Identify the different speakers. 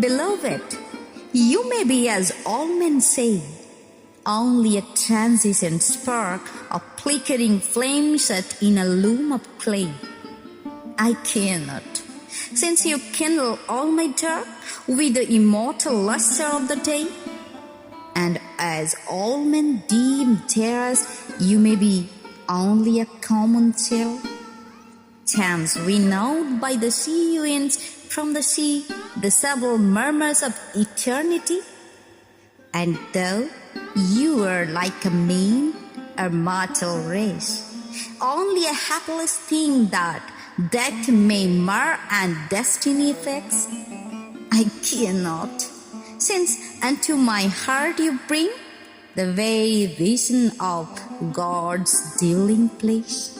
Speaker 1: Beloved, you may be, as all men say, only a transient spark of flickering flame set in a loom of clay. I cannot, since you kindle all my dark with the immortal lustre of the day. And as all men deem dearest, you may be only a common shell, chance-winnowed by the sea winds from the sea, the subtle murmurs of eternity. And though you are like a mean, a mortal race, only a hapless thing that death may mar and destiny efface, I cannot, since unto my heart you bring the very vision of God's dwelling place.